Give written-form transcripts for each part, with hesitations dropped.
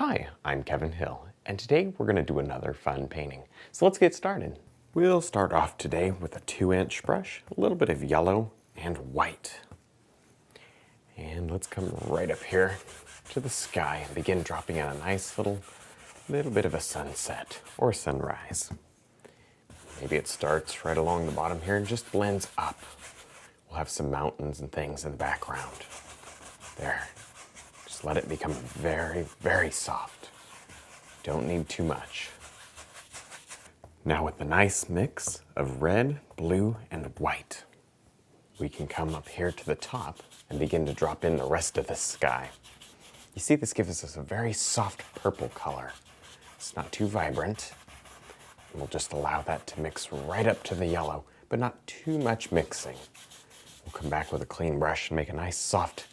Hi, I'm Kevin Hill, and today we're going to do another fun painting. So let's get started. We'll start off today with a 2-inch brush, a little bit of yellow and white. And let's come right up here to the sky and begin dropping in a nice little bit of a sunset or sunrise. Maybe it starts right along the bottom here and just blends up. We'll have some mountains and things in the background. There. Just let it become very, very soft. Don't need too much. Now with the nice mix of red, blue, and white, we can come up here to the top and begin to drop in the rest of the sky. You see, this gives us a very soft purple color. It's not too vibrant. We'll just allow that to mix right up to the yellow, but not too much mixing. We'll come back with a clean brush and make a nice soft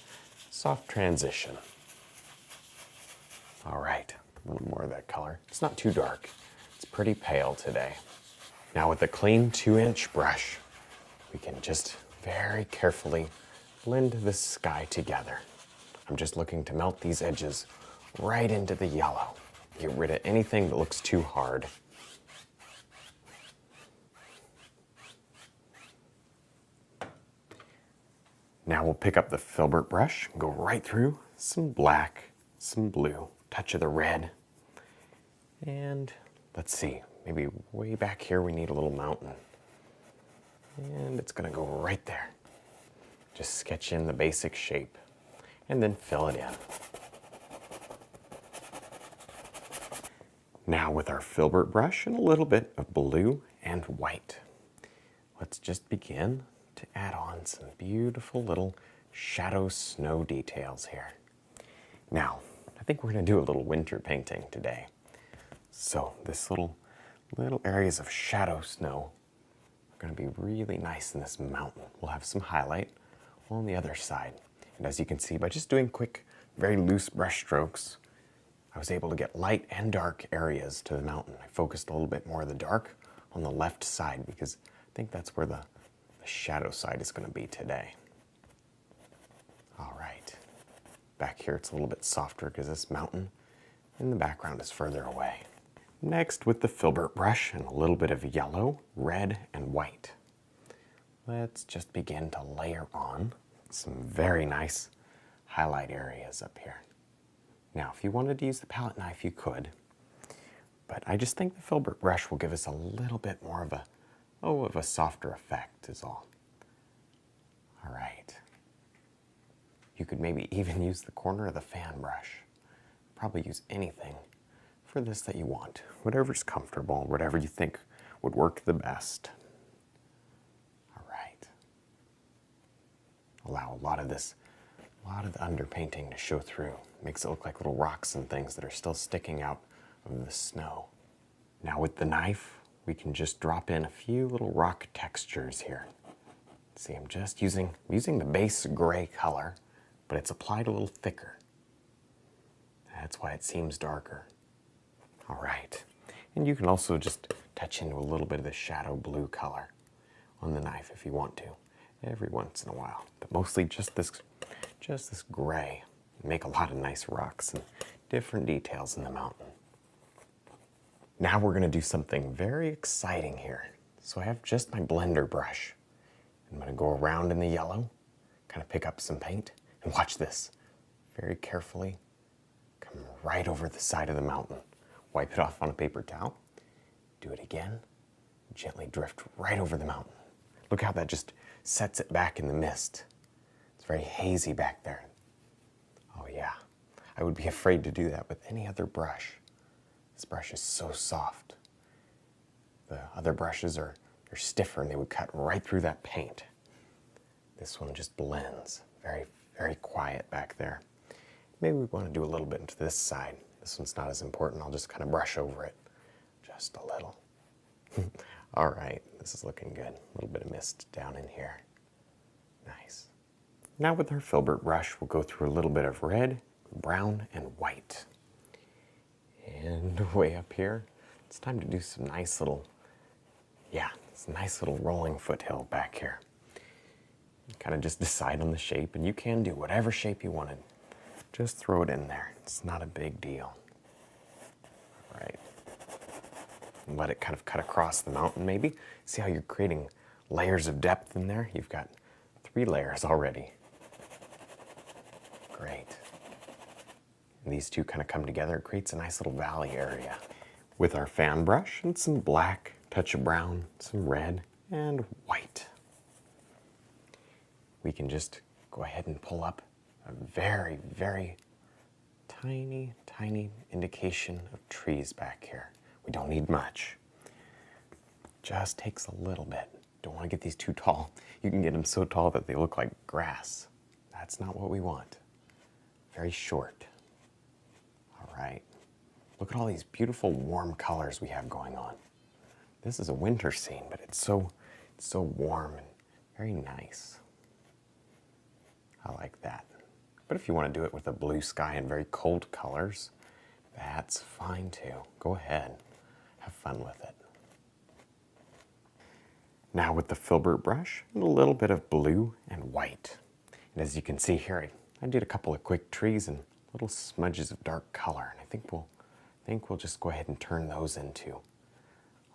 transition. All right, a little more of that color. It's not too dark. It's pretty pale today. Now with a clean 2-inch brush, we can just very carefully blend the sky together. I'm just looking to melt these edges right into the yellow. Get rid of anything that looks too hard. Now we'll pick up the filbert brush and go right through some black, some blue, touch of the red. And let's see, maybe way back here we need a little mountain. And it's gonna go right there. Just sketch in the basic shape and then fill it in. Now with our filbert brush and a little bit of blue and white, let's just begin to add on some beautiful little shadow snow details here. Now, I think we're gonna do a little winter painting today. So this little areas of shadow snow are gonna be really nice in this mountain. We'll have some highlight on the other side. And as you can see, by just doing quick, very loose brush strokes, I was able to get light and dark areas to the mountain. I focused a little bit more of the dark on the left side because I think that's where the shadow side is gonna be today. All right. Back here it's a little bit softer because this mountain in the background is further away. Next, with the filbert brush and a little bit of yellow, red, and white, let's just begin to layer on some very nice highlight areas up here. Now, if you wanted to use the palette knife, you could, but I just think the filbert brush will give us a little bit more of a softer effect is all. All right. You could maybe even use the corner of the fan brush. Probably use anything for this that you want. Whatever's comfortable, whatever you think would work the best. All right. Allow a lot of the underpainting to show through. Makes it look like little rocks and things that are still sticking out of the snow. Now with the knife, we can just drop in a few little rock textures here. See, I'm just using the base gray color, but it's applied a little thicker. That's why it seems darker. All right, and you can also just touch into a little bit of the shadow blue color on the knife if you want to, every once in a while. But mostly just this gray. Make a lot of nice rocks and different details in the mountain. Now we're gonna do something very exciting here. So I have just my blender brush. I'm gonna go around in the yellow, kind of pick up some paint, and watch this. Very carefully, come right over the side of the mountain. Wipe it off on a paper towel. Do it again. Gently drift right over the mountain. Look how that just sets it back in the mist. It's very hazy back there. Oh yeah, I would be afraid to do that with any other brush. This brush is so soft. The other brushes are stiffer and they would cut right through that paint. This one just blends. Very, very quiet back there. Maybe we want to do a little bit into this side. This one's not as important. I'll just kind of brush over it just a little. All right, this is looking good. A little bit of mist down in here. Nice. Now with our filbert brush, we'll go through a little bit of red, brown, and white. And way up here, it's time to do some nice little rolling foothill back here. Kind of just decide on the shape, and you can do whatever shape you wanted. Just throw it in there. It's not a big deal. right. And let it kind of cut across the mountain maybe. See how you're creating layers of depth in there? You've got 3 layers already. Great. And these two kind of come together. It creates a nice little valley area. With our fan brush and some black, touch of brown, some red, and white, we can just go ahead and pull up a very, very tiny, tiny indication of trees back here. We don't need much. Just takes a little bit. Don't want to get these too tall. You can get them so tall that they look like grass. That's not what we want. Very short. All right. Look at all these beautiful warm colors we have going on. This is a winter scene, but it's so warm and very nice. I like that. But if you want to do it with a blue sky and very cold colors, that's fine too. Go ahead. Have fun with it. Now with the filbert brush, and a little bit of blue and white. And as you can see here, I did a couple of quick trees and little smudges of dark color. And I think we'll just go ahead and turn those into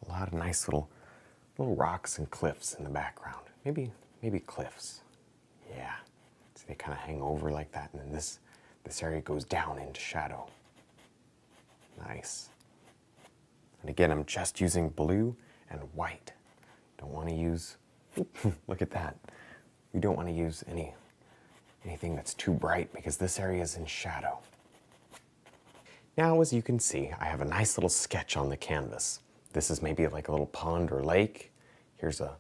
a lot of nice little rocks and cliffs in the background. Maybe cliffs. Yeah. See, they kind of hang over like that, and then this area goes down into shadow. Nice. And again, I'm just using blue and white. Don't want to use, look at that. We don't want to use anything that's too bright because this area is in shadow. Now, as you can see, I have a nice little sketch on the canvas. This is maybe like a little pond or lake. Here's a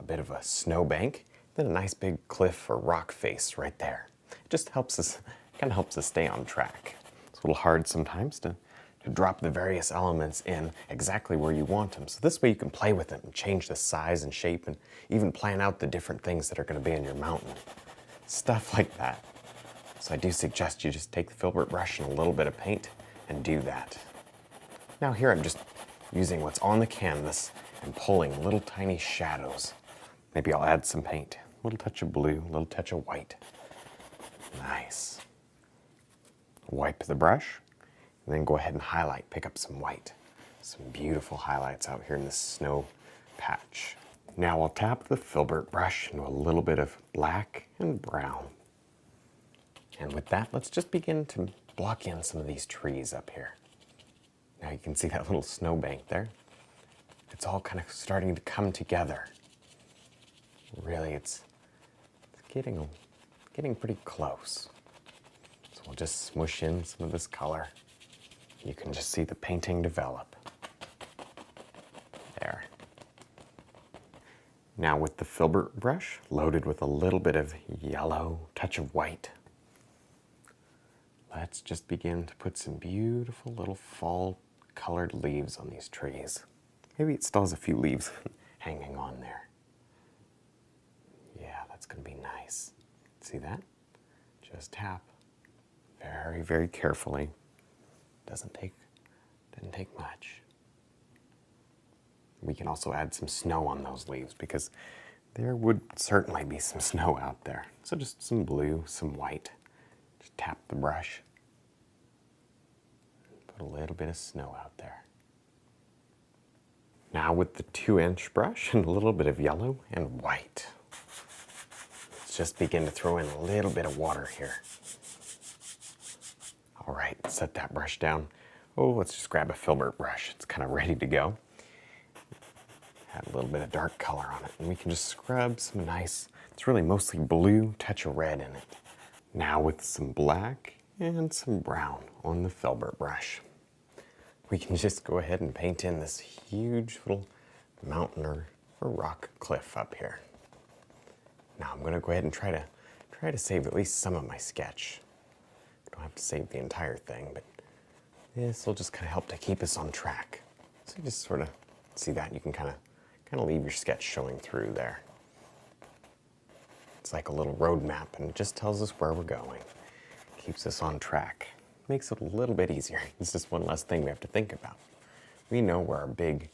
bit of a snowbank, then a nice big cliff or rock face right there. It just helps us, kind of helps us stay on track. It's a little hard sometimes to drop the various elements in exactly where you want them. So this way you can play with them and change the size and shape and even plan out the different things that are going to be in your mountain. Stuff like that. So I do suggest you just take the filbert brush and a little bit of paint and do that. Now here I'm just using what's on the canvas and pulling little tiny shadows. Maybe I'll add some paint. A little touch of blue, a little touch of white. Nice. Wipe the brush, and then go ahead and highlight. Pick up some white. Some beautiful highlights out here in this snow patch. Now I'll tap the filbert brush into a little bit of black and brown. And with that, let's just begin to block in some of these trees up here. Now you can see that little snowbank there. It's all kind of starting to come together. Really, it's getting pretty close. So we'll just smush in some of this color. You can just see the painting develop. There. Now with the filbert brush, loaded with a little bit of yellow, touch of white, let's just begin to put some beautiful little fall colored leaves on these trees. Maybe it still has a few leaves hanging on there. Yeah, that's going to be nice. See that? Just tap very, very carefully. Didn't take much. We can also add some snow on those leaves because there would certainly be some snow out there. So just some blue, some white. Just tap the brush. Put a little bit of snow out there. Now with the 2-inch brush and a little bit of yellow and white. Let's just begin to throw in a little bit of water here. All right, set that brush down. Oh, let's just grab a filbert brush. It's kind of ready to go. Add a little bit of dark color on it, and we can just scrub some nice, it's really mostly blue, touch of red in it. Now with some black and some brown on the filbert brush, we can just go ahead and paint in this huge little mountain or rock cliff up here. Now I'm going to go ahead and try to save at least some of my sketch. I don't have to save the entire thing, but this will just kind of help to keep us on track. So you just sort of see that. You can kind of leave your sketch showing through there. It's like a little road map, and it just tells us where we're going. Keeps us on track. Makes it a little bit easier. It's just one less thing we have to think about. We know where our big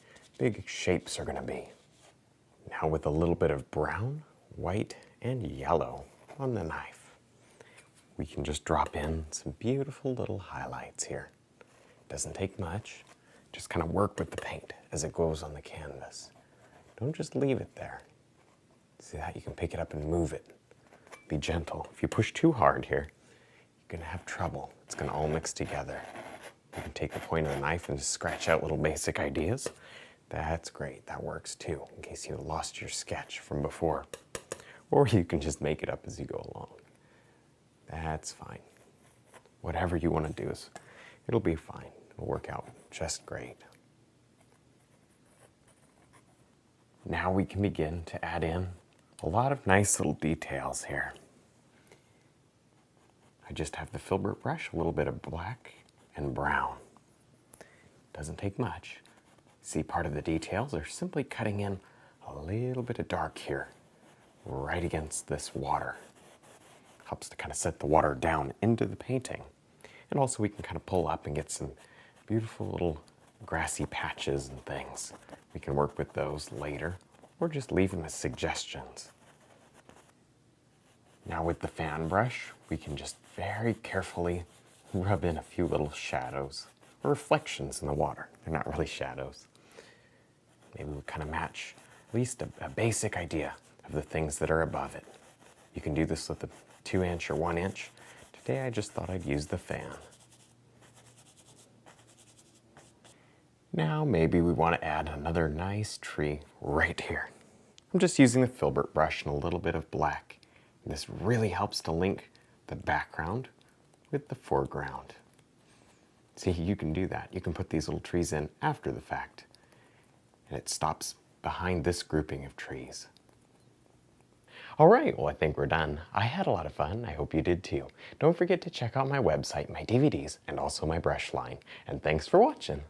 shapes are going to be. Now with a little bit of brown, white, and yellow on the knife, we can just drop in some beautiful little highlights here. Doesn't take much. Just kind of work with the paint as it goes on the canvas. Don't just leave it there. See that? You can pick it up and move it. Be gentle. If you push too hard here, you're going to have trouble. It's going to all mix together. You can take the point of the knife and just scratch out little basic ideas. That's great. That works too, in case you lost your sketch from before. Or you can just make it up as you go along. That's fine. Whatever you want to do, it'll be fine. It'll work out just great. Now we can begin to add in a lot of nice little details here. I just have the filbert brush, a little bit of black and brown. Doesn't take much. See, part of the details are simply cutting in a little bit of dark here, right against this water. Helps to kind of set the water down into the painting. And also we can kind of pull up and get some beautiful little grassy patches and things. We can work with those later, or just leave them as suggestions. Now with the fan brush, we can just very carefully rub in a few little shadows or reflections in the water. They're not really shadows. Maybe we'll kind of match at least a basic idea of the things that are above it. You can do this with a 2-inch or 1-inch. Today I just thought I'd use the fan. Now maybe we want to add another nice tree right here. I'm just using the filbert brush and a little bit of black. This really helps to link the background with the foreground. See, you can do that. You can put these little trees in after the fact, and it stops behind this grouping of trees. All right, well, I think we're done. I had a lot of fun. I hope you did too. Don't forget to check out my website, my DVDs, and also my brush line. And thanks for watching.